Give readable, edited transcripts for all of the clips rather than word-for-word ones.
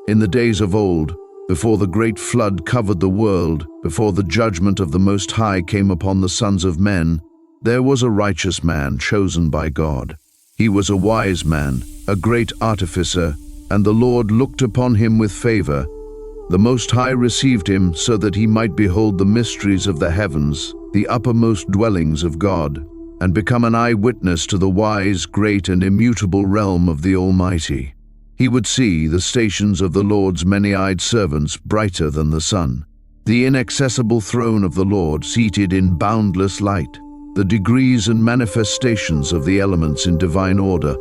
In the days of old, before the great flood covered the world, before the judgment of the Most High came upon the sons of men, there was a righteous man chosen by God. He was a wise man, a great artificer, and the Lord looked upon him with favor. The Most High received him so that he might behold the mysteries of the heavens, the uppermost dwellings of God, and become an eyewitness to the wise, great, and immutable realm of the Almighty. He would see the stations of the Lord's many-eyed servants brighter than the sun, the inaccessible throne of the Lord seated in boundless light, the degrees and manifestations of the elements in divine order,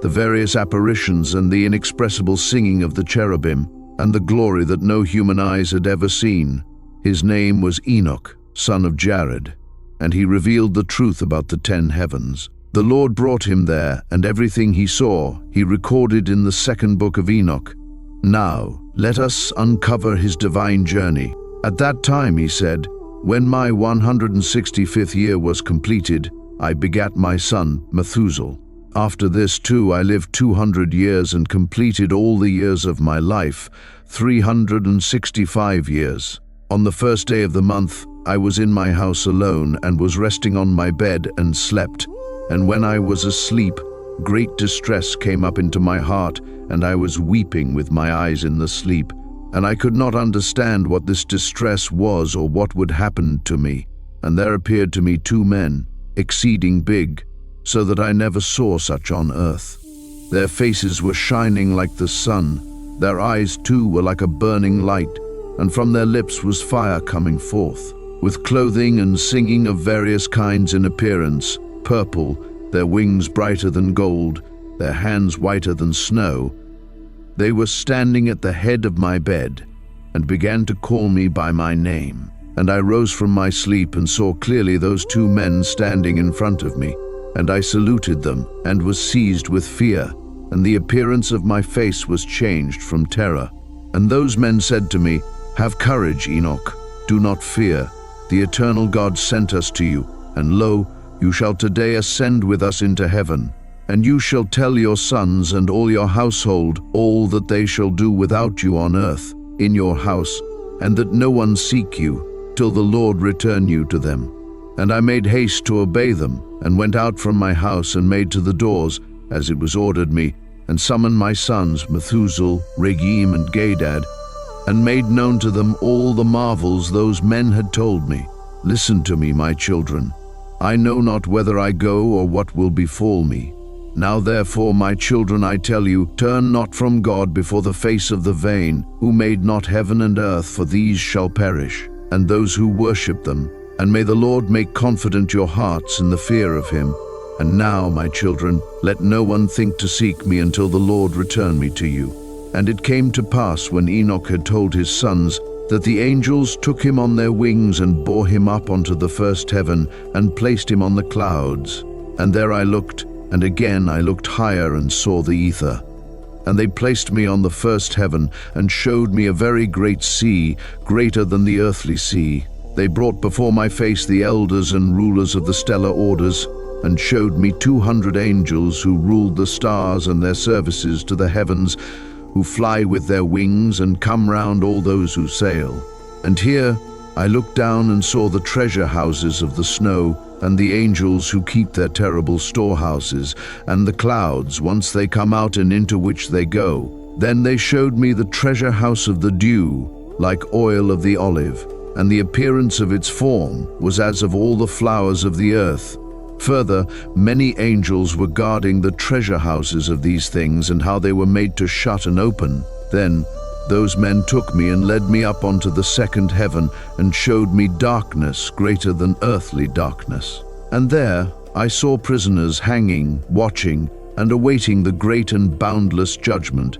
the various apparitions and the inexpressible singing of the cherubim, and the glory that no human eyes had ever seen. His name was Enoch, son of Jared, and he revealed the truth about the 10 heavens. The Lord brought him there, and everything he saw, he recorded in the second book of Enoch. Now, let us uncover his divine journey. At that time, he said, when my 165th year was completed, I begat my son, Methuselah. After this too I lived 200 years and completed all the years of my life, 365 years. On the first day of the month, I was in my house alone and was resting on my bed and slept. And when I was asleep, great distress came up into my heart, and I was weeping with my eyes in the sleep. And I could not understand what this distress was or what would happen to me. And there appeared to me 2 men, exceeding big, so that I never saw such on earth. Their faces were shining like the sun. Their eyes too were like a burning light, and from their lips was fire coming forth. With clothing and singing of various kinds in appearance, purple, their wings brighter than gold, their hands whiter than snow, they were standing at the head of my bed and began to call me by my name. And I rose from my sleep and saw clearly those 2 men standing in front of me. And I saluted them and was seized with fear, and the appearance of my face was changed from terror. And those men said to me, "Have courage, Enoch, do not fear. The eternal God sent us to you, and lo, you shall today ascend with us into heaven. And you shall tell your sons and all your household all that they shall do without you on earth, in your house, and that no one seek you, till the Lord return you to them." And I made haste to obey them, and went out from my house and made to the doors, as it was ordered me, and summoned my sons, Methuselah, Regem, and Gadad, and made known to them all the marvels those men had told me. Listen to me, my children. I know not whether I go or what will befall me. Now therefore, my children, I tell you, turn not from God before the face of the vain, who made not heaven and earth, for these shall perish, and those who worship them. And may the Lord make confident your hearts in the fear of him. And now, my children, let no one think to seek me until the Lord return me to you. And it came to pass, when Enoch had told his sons, that the angels took him on their wings and bore him up unto the first heaven, and placed him on the clouds. And there I looked, and again I looked higher and saw the ether. And they placed me on the first heaven, and showed me a very great sea, greater than the earthly sea. They brought before my face the elders and rulers of the stellar orders, and showed me 200 angels who ruled the stars and their services to the heavens, who fly with their wings and come round all those who sail. And here I looked down and saw the treasure houses of the snow, and the angels who keep their terrible storehouses, and the clouds once they come out and into which they go. Then they showed me the treasure house of the dew, like oil of the olive, and the appearance of its form was as of all the flowers of the earth. Further, many angels were guarding the treasure houses of these things, and how they were made to shut and open. Then those men took me and led me up onto the second heaven, and showed me darkness greater than earthly darkness. And there I saw prisoners hanging, watching, and awaiting the great and boundless judgment.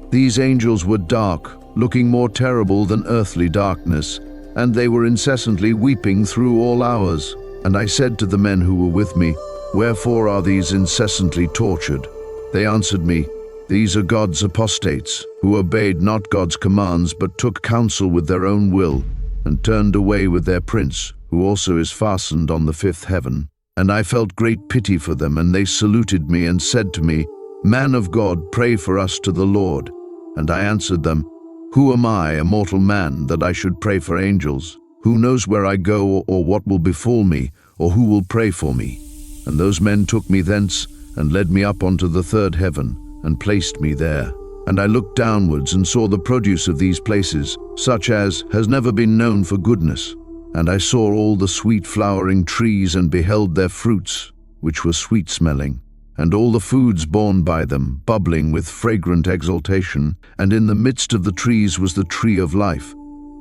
These angels were dark, looking more terrible than earthly darkness, and they were incessantly weeping through all hours. And I said to the men who were with me, "Wherefore are these incessantly tortured?" They answered me, "These are God's apostates, who obeyed not God's commands, but took counsel with their own will, and turned away with their prince, who also is fastened on the fifth heaven." And I felt great pity for them, and they saluted me and said to me, "Man of God, pray for us to the Lord." And I answered them, "Who am I, a mortal man, that I should pray for angels? Who knows where I go or what will befall me, or who will pray for me?" And those men took me thence and led me up onto the third heaven and placed me there. And I looked downwards and saw the produce of these places, such as has never been known for goodness. And I saw all the sweet flowering trees and beheld their fruits, which were sweet-smelling, and all the foods borne by them, bubbling with fragrant exaltation. And in the midst of the trees was the tree of life,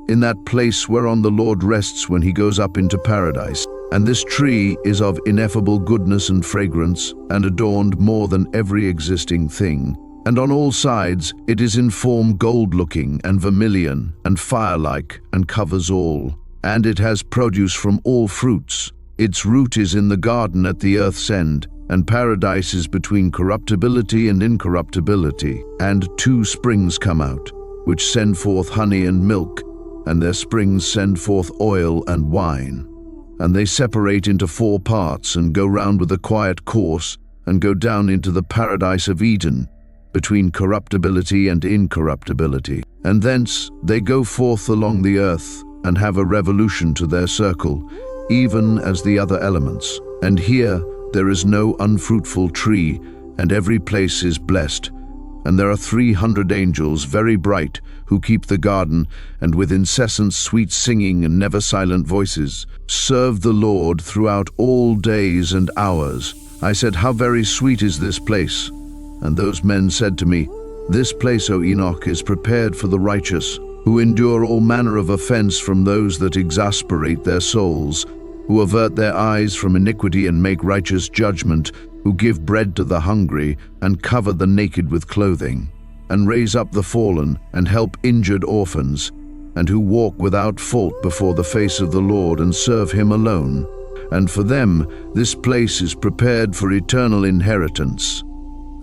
in that place whereon the Lord rests when he goes up into paradise. And this tree is of ineffable goodness and fragrance, and adorned more than every existing thing. And on all sides it is in form gold-looking and vermilion and fire-like, and covers all. And it has produce from all fruits. Its root is in the garden at the earth's end, and paradise is between corruptibility and incorruptibility. And 2 springs come out, which send forth honey and milk, and their springs send forth oil and wine. And they separate into 4 parts, and go round with a quiet course, and go down into the paradise of Eden, between corruptibility and incorruptibility. And thence they go forth along the earth, and have a revolution to their circle, even as the other elements. And here there is no unfruitful tree, and every place is blessed. And there are 300 angels, very bright, who keep the garden, and with incessant sweet singing and never silent voices, serve the Lord throughout all days and hours. I said, "How very sweet is this place!" And those men said to me, "This place, O Enoch, is prepared for the righteous, who endure all manner of offense from those that exasperate their souls, who avert their eyes from iniquity and make righteous judgment, who give bread to the hungry and cover the naked with clothing, and raise up the fallen and help injured orphans, and who walk without fault before the face of the Lord and serve him alone. And for them this place is prepared for eternal inheritance."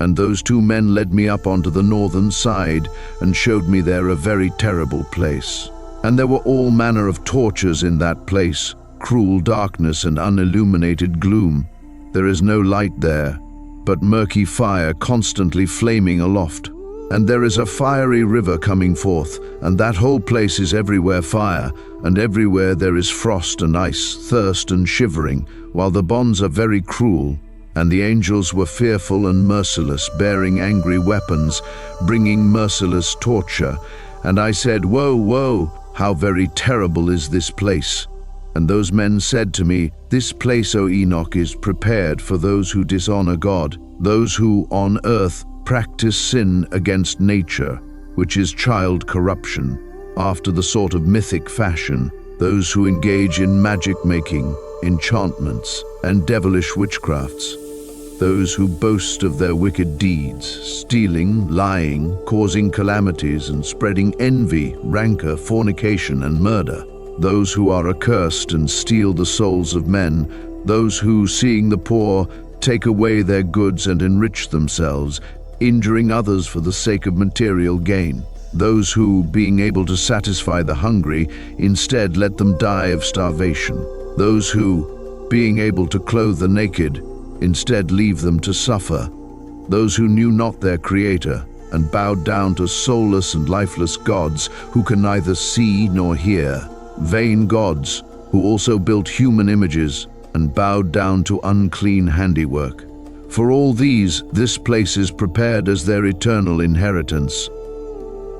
And those 2 men led me up onto the northern side and showed me there a very terrible place. And there were all manner of tortures in that place, cruel darkness and unilluminated gloom. There is no light there, but murky fire constantly flaming aloft. And there is a fiery river coming forth, and that whole place is everywhere fire, and everywhere there is frost and ice, thirst and shivering, while the bonds are very cruel. And the angels were fearful and merciless, bearing angry weapons, bringing merciless torture. And I said, "Woe, woe, how very terrible is this place!" And those men said to me, "This place, O Enoch, is prepared for those who dishonor God, those who on earth practice sin against nature, which is child corruption, after the sort of mythic fashion, those who engage in magic-making, enchantments, and devilish witchcrafts, those who boast of their wicked deeds, stealing, lying, causing calamities, and spreading envy, rancor, fornication, and murder, those who are accursed and steal the souls of men, those who, seeing the poor, take away their goods and enrich themselves, injuring others for the sake of material gain, those who, being able to satisfy the hungry, instead let them die of starvation, those who, being able to clothe the naked, instead leave them to suffer, those who knew not their Creator, and bowed down to soulless and lifeless gods who can neither see nor hear, vain gods who also built human images and bowed down to unclean handiwork. For all these, this place is prepared as their eternal inheritance.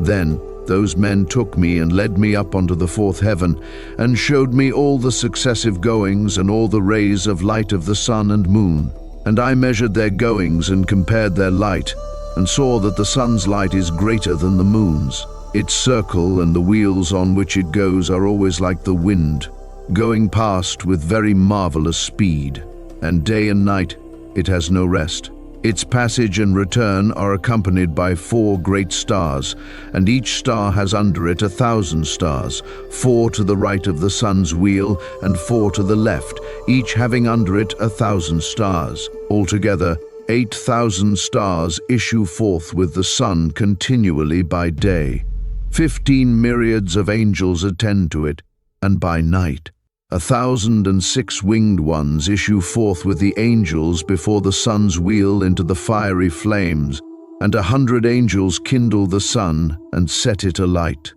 Then those men took me and led me up onto the 4th heaven, and showed me all the successive goings and all the rays of light of the sun and moon. And I measured their goings and compared their light, and saw that the sun's light is greater than the moon's. Its circle and the wheels on which it goes are always like the wind, going past with very marvelous speed, and day and night it has no rest. Its passage and return are accompanied by 4 great stars, and each star has under it 1,000 stars, 4 to the right of the sun's wheel and 4 to the left, each having under it 1,000 stars. Altogether, 8,000 stars issue forth with the sun continually by day. 15 myriads of angels attend to it, and by night 1,006 winged ones issue forth with the angels before the sun's wheel into the fiery flames, And 100 angels kindle the sun and set it alight.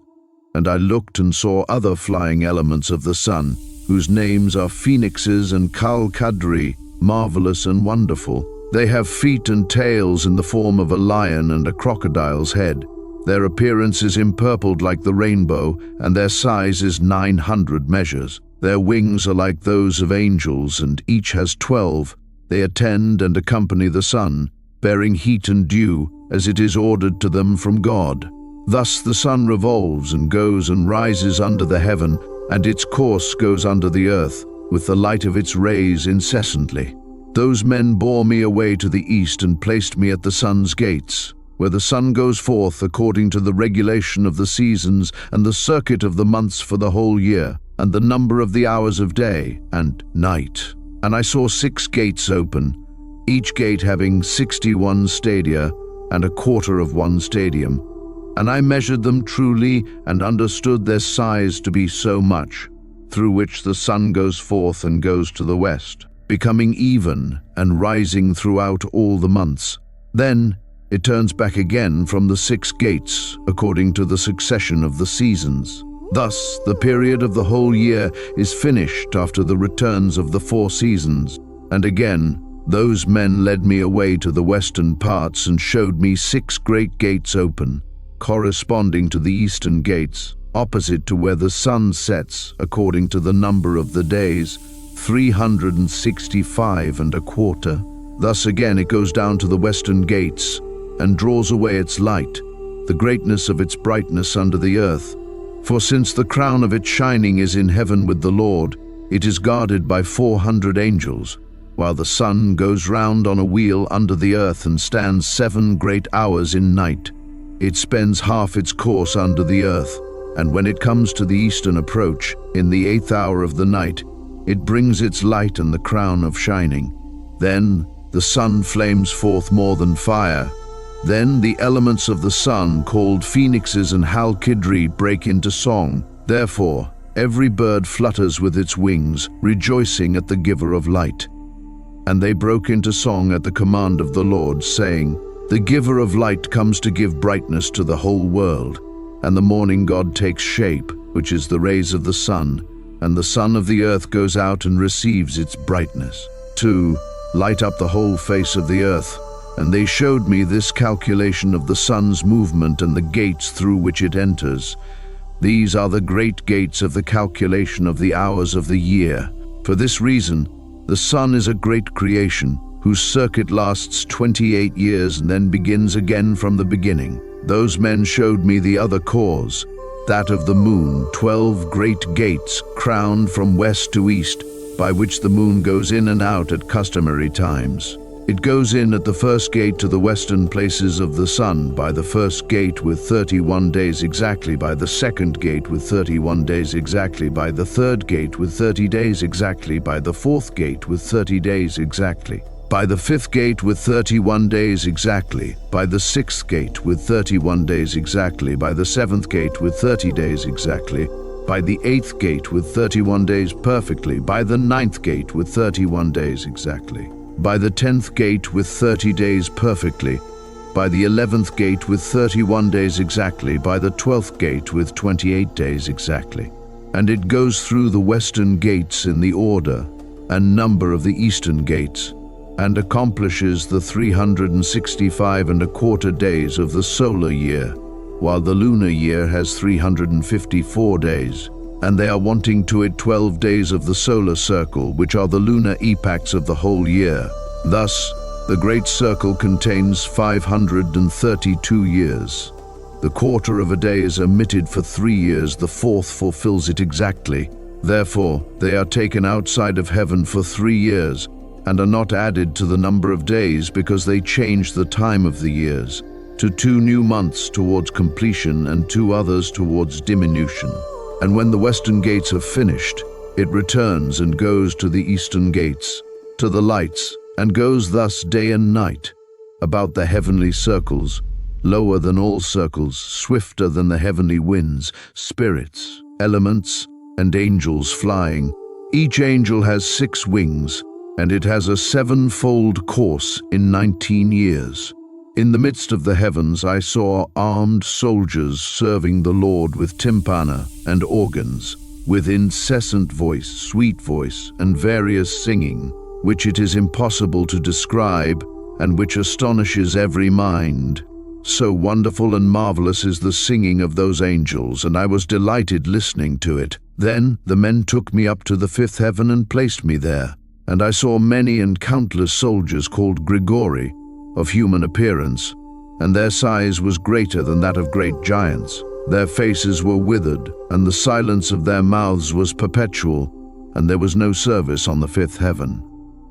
And I looked and saw other flying elements of the sun, whose names are phoenixes and Kal-Kadri, marvelous and wonderful. They have feet and tails in the form of a lion and a crocodile's head. Their appearance is empurpled like the rainbow, and their size is 900 measures. Their wings are like those of angels, and each has 12. They attend and accompany the sun, bearing heat and dew, as it is ordered to them from God. Thus the sun revolves and goes and rises under the heaven, and its course goes under the earth, with the light of its rays incessantly. Those men bore me away to the east and placed me at the sun's gates, where the sun goes forth according to the regulation of the seasons and the circuit of the months for the whole year, and the number of the hours of day and night. And I saw 6 gates open, each gate having 61 stadia and a quarter of 1 stadium. And I measured them truly and understood their size to be so much, through which the sun goes forth and goes to the west, becoming even and rising throughout all the months. Then it turns back again from the 6 gates according to the succession of the seasons. Thus the period of the whole year is finished after the returns of the 4 seasons. And again, those men led me away to the western parts and showed me 6 great gates open, corresponding to the eastern gates, opposite to where the sun sets according to the number of the days, 365 and a quarter. Thus again it goes down to the western gates and draws away its light, the greatness of its brightness under the earth. For since the crown of its shining is in heaven with the Lord, it is guarded by 400 angels, while the sun goes round on a wheel under the earth and stands 7 great hours in night. It spends half its course under the earth, and when it comes to the eastern approach, in the 8th hour of the night, it brings its light and the crown of shining. Then the sun flames forth more than fire. Then the elements of the sun, called phoenixes and Kal-Kadri, break into song. Therefore every bird flutters with its wings, rejoicing at the giver of light. And they broke into song at the command of the Lord, saying, The giver of light comes to give brightness to the whole world. And the morning god takes shape, which is the rays of the sun, and the sun of the earth goes out and receives its brightness. 2. Light up the whole face of the earth. And they showed me this calculation of the sun's movement and the gates through which it enters. These are the great gates of the calculation of the hours of the year. For this reason, the sun is a great creation, whose circuit lasts 28 years and then begins again from the beginning. Those men showed me the other cause, that of the moon, 12 great gates, crowned from west to east, by which the moon goes in and out at customary times. It goes in at the first gate to the western places of the sun, by the first gate with 31 days exactly, by the second gate with 31 days exactly, by the third gate with 30 days exactly, by the fourth gate with 30 days exactly, by the fifth gate with 31 days exactly, by the sixth gate with 31 days exactly, by the seventh gate with 30 days exactly, by the 8th gate with 31 days perfectly, by the 9th gate with 31 days exactly, by the 10th gate with 30 days perfectly, by the 11th gate with 31 days exactly, by the 12th gate with 28 days exactly. And it goes through the western gates in the order and number of the eastern gates, and accomplishes the 365 and a quarter days of the solar year, while the lunar year has 354 days. And they are wanting to it 12 days of the solar circle, which are the lunar epochs of the whole year. Thus, the great circle contains 532 years. The quarter of a day is omitted for 3 years, the fourth fulfills it exactly. Therefore, they are taken outside of heaven for 3 years, and are not added to the number of days, because they change the time of the years to 2 new months towards completion and 2 others towards diminution. And when the western gates have finished, it returns and goes to the eastern gates, to the lights, and goes thus day and night, about the heavenly circles, lower than all circles, swifter than the heavenly winds, spirits, elements, and angels flying. Each angel has 6 wings, and it has a 7-fold course in 19 years. In the midst of the heavens I saw armed soldiers serving the Lord with tympana and organs, with incessant voice, sweet voice, and various singing, which it is impossible to describe, and which astonishes every mind. So wonderful and marvelous is the singing of those angels, and I was delighted listening to it. Then the men took me up to the fifth heaven and placed me there, and I saw many and countless soldiers called Grigori, of human appearance, and their size was greater than that of great giants. Their faces were withered, and the silence of their mouths was perpetual, and there was no service on the fifth heaven.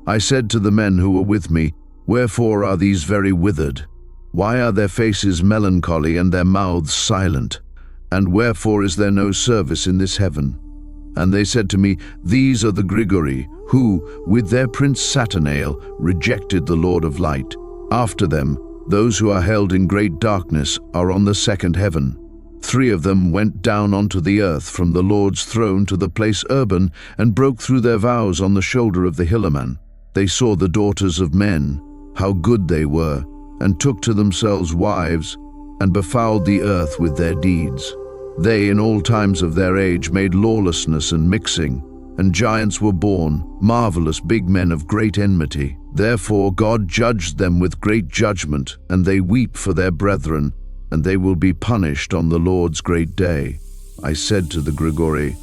I said to the men who were with me, "Wherefore are these very withered? Why are their faces melancholy and their mouths silent? And wherefore is there no service in this heaven?" And they said to me, "These are the Grigori, who, with their prince Satanael, rejected the Lord of light. After them, those who are held in great darkness are on the second heaven. 3 of them went down onto the earth from the Lord's throne to the place urban and broke through their vows on the shoulder of the Hillman. They saw the daughters of men, how good they were, and took to themselves wives, and befouled the earth with their deeds. They, in all times of their age, made lawlessness and mixing, and giants were born, marvelous big men of great enmity. Therefore God judged them with great judgment, and they weep for their brethren, and they will be punished on the Lord's great day." I said to the Grigori,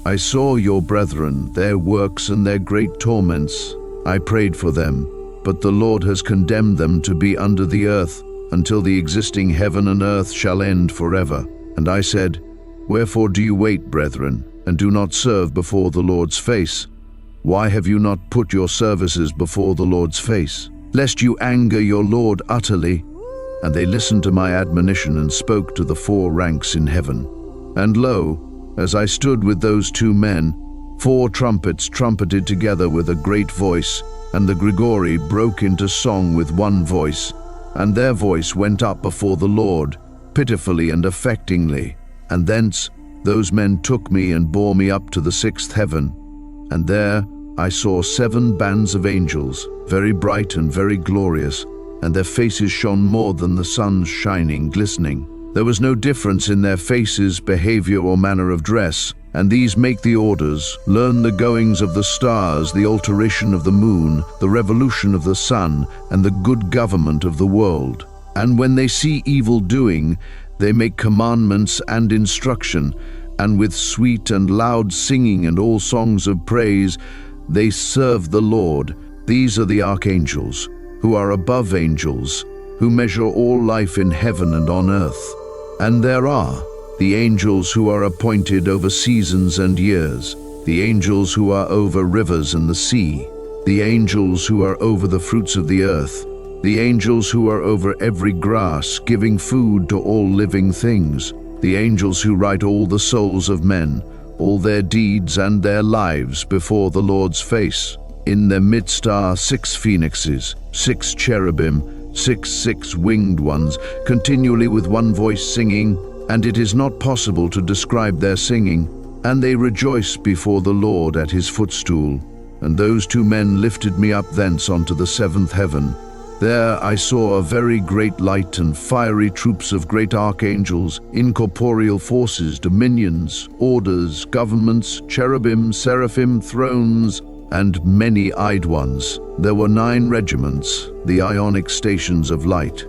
"I saw your brethren, their works and their great torments. I prayed for them, but the Lord has condemned them to be under the earth until the existing heaven and earth shall end forever." And I said, "Wherefore do you wait, brethren, and do not serve before the Lord's face? Why have you not put your services before the Lord's face, lest you anger your Lord utterly?" And they listened to my admonition and spoke to the 4 ranks in heaven. And lo, as I stood with those 2 men, 4 trumpets trumpeted together with a great voice, and the Grigori broke into song with one voice, and their voice went up before the Lord, pitifully and affectingly. And thence those men took me and bore me up to the 6th heaven, and there I saw 7 bands of angels, very bright and very glorious, and their faces shone more than the sun's shining, glistening. There was no difference in their faces, behavior, or manner of dress, and these make the orders, learn the goings of the stars, the alteration of the moon, the revolution of the sun, and the good government of the world. And when they see evil doing, they make commandments and instruction, and with sweet and loud singing and all songs of praise, they serve the Lord. These are the archangels, who are above angels, who measure all life in heaven and on earth. And there are the angels who are appointed over seasons and years, the angels who are over rivers and the sea, the angels who are over the fruits of the earth, the angels who are over every grass, giving food to all living things, the angels who write all the souls of men, all their deeds and their lives before the Lord's face. In their midst are 6 phoenixes, 6 cherubim, 6 winged ones, continually with one voice singing, and it is not possible to describe their singing, and they rejoice before the Lord at his footstool. And those 2 men lifted me up thence onto the 7th heaven. There I saw a very great light and fiery troops of great archangels, incorporeal forces, dominions, orders, governments, cherubim, seraphim, thrones, and many-eyed ones. There were 9 regiments, the ionic stations of light.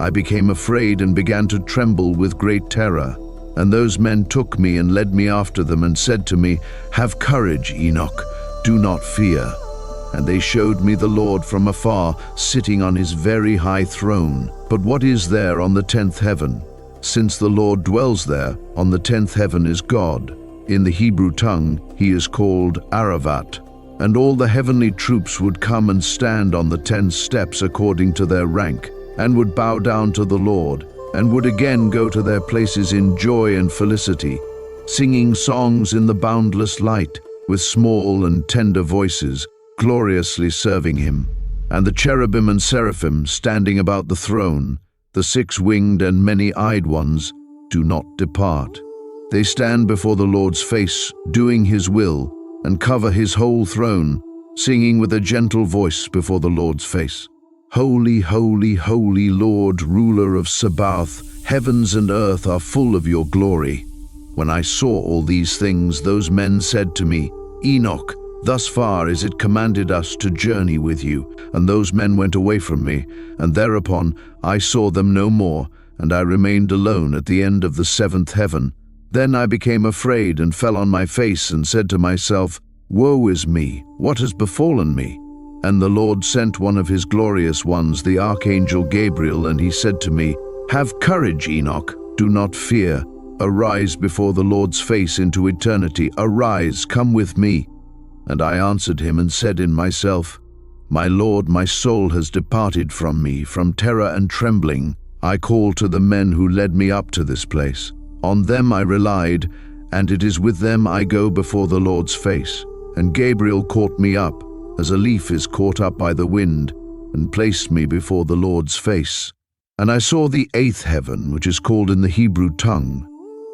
I became afraid and began to tremble with great terror. And those men took me and led me after them and said to me, "Have courage, Enoch, do not fear." And they showed me the Lord from afar, sitting on his very high throne. But what is there on the 10th heaven? Since the Lord dwells there, on the 10th heaven is God. In the Hebrew tongue, he is called Aravat. And all the heavenly troops would come and stand on the 10 steps according to their rank, and would bow down to the Lord, and would again go to their places in joy and felicity, singing songs in the boundless light, with small and tender voices, gloriously serving him. And the cherubim and seraphim standing about the throne, the 6-winged and many-eyed ones, do not depart. They stand before the Lord's face, doing his will, and cover his whole throne, singing with a gentle voice before the Lord's face. Holy, holy, holy Lord, ruler of Sabaoth, heavens and earth are full of your glory. When I saw all these things, those men said to me, Enoch, thus far is it commanded us to journey with you. And those men went away from me, and thereupon I saw them no more, and I remained alone at the end of the seventh heaven. Then I became afraid and fell on my face and said to myself, Woe is me, what has befallen me? And the Lord sent one of his glorious ones, the archangel Gabriel, and he said to me, Have courage, Enoch, do not fear. Arise before the Lord's face into eternity. Arise, come with me. And I answered him and said in myself, My Lord, my soul has departed from me. From terror and trembling I called to the men who led me up to this place. On them I relied, and it is with them I go before the Lord's face. And Gabriel caught me up, as a leaf is caught up by the wind, and placed me before the Lord's face. And I saw the eighth heaven, which is called in the Hebrew tongue,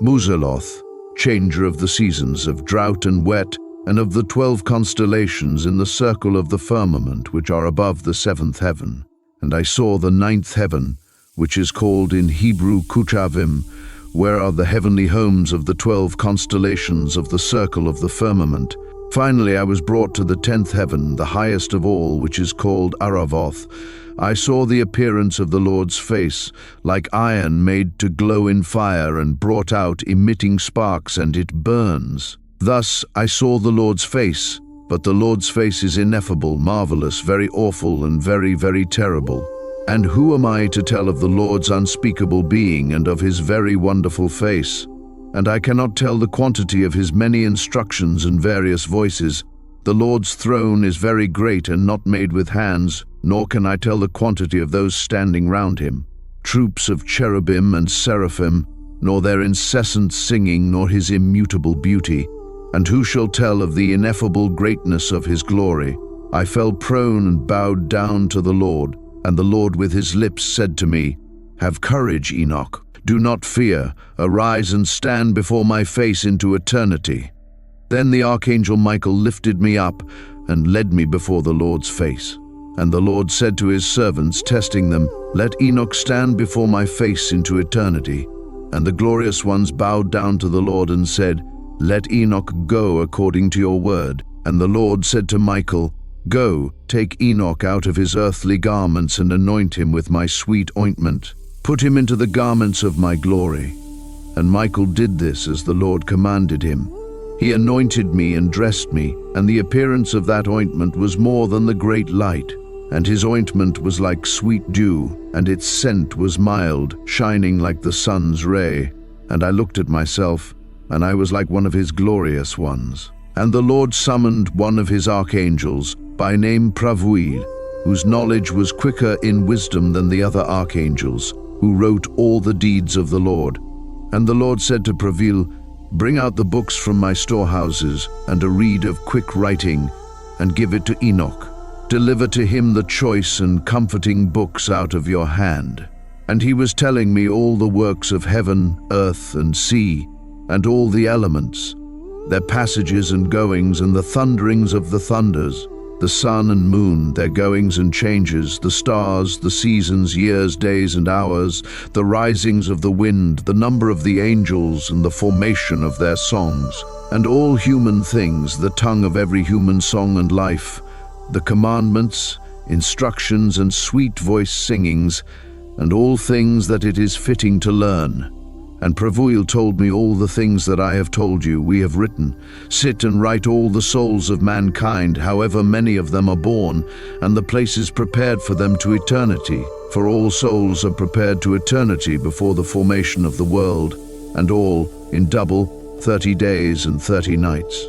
Muzeloth, changer of the seasons, of drought and wet, and of the 12 constellations in the circle of the firmament, which are above the seventh heaven. And I saw the ninth heaven, which is called in Hebrew Kuchavim, where are the heavenly homes of the 12 constellations of the circle of the firmament. Finally I was brought to the 10th heaven, the highest of all, which is called Aravoth. I saw the appearance of the Lord's face, like iron made to glow in fire and brought out, emitting sparks, and it burns. Thus I saw the Lord's face, but the Lord's face is ineffable, marvelous, very awful, and very, very terrible. And who am I to tell of the Lord's unspeakable being and of his very wonderful face? And I cannot tell the quantity of his many instructions and various voices. The Lord's throne is very great and not made with hands, nor can I tell the quantity of those standing round him, troops of cherubim and seraphim, nor their incessant singing, nor his immutable beauty. And who shall tell of the ineffable greatness of his glory? I fell prone and bowed down to the Lord, and the Lord with his lips said to me, Have courage, Enoch. Do not fear, arise and stand before my face into eternity. Then the archangel Michael lifted me up and led me before the Lord's face. And the Lord said to his servants, testing them, Let Enoch stand before my face into eternity. And the glorious ones bowed down to the Lord and said, Let Enoch go according to your word. And the Lord said to Michael, Go, take Enoch out of his earthly garments and anoint him with my sweet ointment. Put him into the garments of my glory. And Michael did this as the Lord commanded him. He anointed me and dressed me, and the appearance of that ointment was more than the great light. And his ointment was like sweet dew, and its scent was mild, shining like the sun's ray. And I looked at myself, and I was like one of his glorious ones. And the Lord summoned one of his archangels, by name Pravuil, whose knowledge was quicker in wisdom than the other archangels, who wrote all the deeds of the Lord. And the Lord said to Pravil, Bring out the books from my storehouses, and a reed of quick writing, and give it to Enoch. Deliver to him the choice and comforting books out of your hand. And he was telling me all the works of heaven, earth, and sea, and all the elements, their passages and goings, and the thunderings of the thunders, the sun and moon, their goings and changes, the stars, the seasons, years, days, and hours, the risings of the wind, the number of the angels, and the formation of their songs, and all human things, the tongue of every human song and life, the commandments, instructions, and sweet-voiced singings, and all things that it is fitting to learn. And Pravuil told me all the things that I have told you, we have written. Sit and write all the souls of mankind, however many of them are born, and the places prepared for them to eternity. For all souls are prepared to eternity before the formation of the world, and all in double 30 days and 30 nights.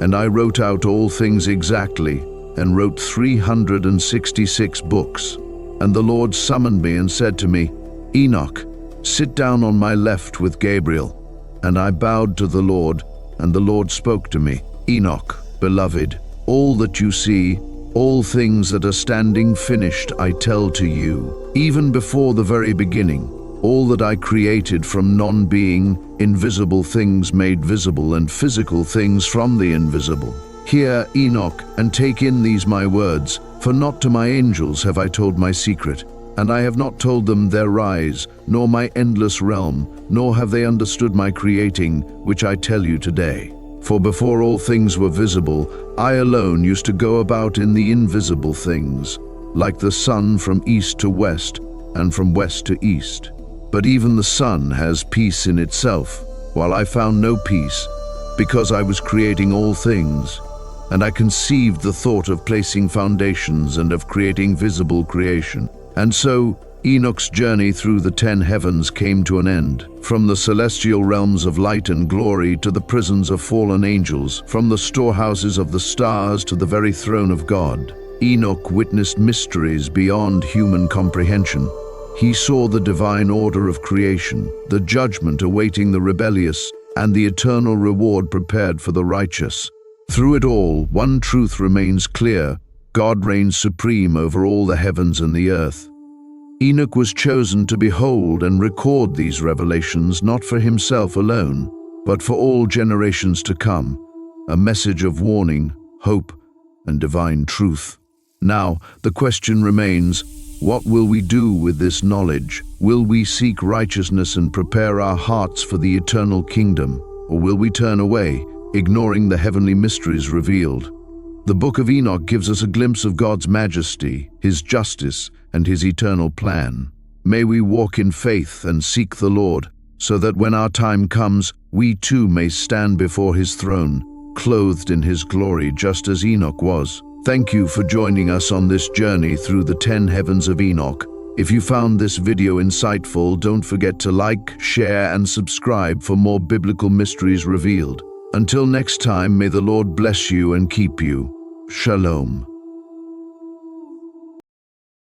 And I wrote out all things exactly, and wrote 366 books. And the Lord summoned me and said to me, Enoch, sit down on my left with Gabriel. And I bowed to the Lord, and the Lord spoke to me, Enoch, beloved, all that you see, all things that are standing finished, I tell to you, even before the very beginning, all that I created from non-being, invisible things made visible, and physical things from the invisible. Hear, Enoch, and take in these my words. For not to my angels have I told my secret, and I have not told them their rise, nor my endless realm, nor have they understood my creating, which I tell you today. For before all things were visible, I alone used to go about in the invisible things, like the sun from east to west, and from west to east. But even the sun has peace in itself, while I found no peace, because I was creating all things. And I conceived the thought of placing foundations and of creating visible creation. And so Enoch's journey through the 10 heavens came to an end. From the celestial realms of light and glory to the prisons of fallen angels, from the storehouses of the stars to the very throne of God, Enoch witnessed mysteries beyond human comprehension. He saw the divine order of creation, the judgment awaiting the rebellious, and the eternal reward prepared for the righteous. Through it all, one truth remains clear: God reigns supreme over all the heavens and the earth. Enoch was chosen to behold and record these revelations not for himself alone, but for all generations to come, a message of warning, hope, and divine truth. Now, the question remains, what will we do with this knowledge? Will we seek righteousness and prepare our hearts for the eternal kingdom, or will we turn away, ignoring the heavenly mysteries revealed? The Book of Enoch gives us a glimpse of God's majesty, His justice, and His eternal plan. May we walk in faith and seek the Lord, so that when our time comes, we too may stand before His throne, clothed in His glory just as Enoch was. Thank you for joining us on this journey through the 10 heavens of Enoch. If you found this video insightful, don't forget to like, share, and subscribe for more biblical mysteries revealed. Until next time, may the Lord bless you and keep you. Shalom.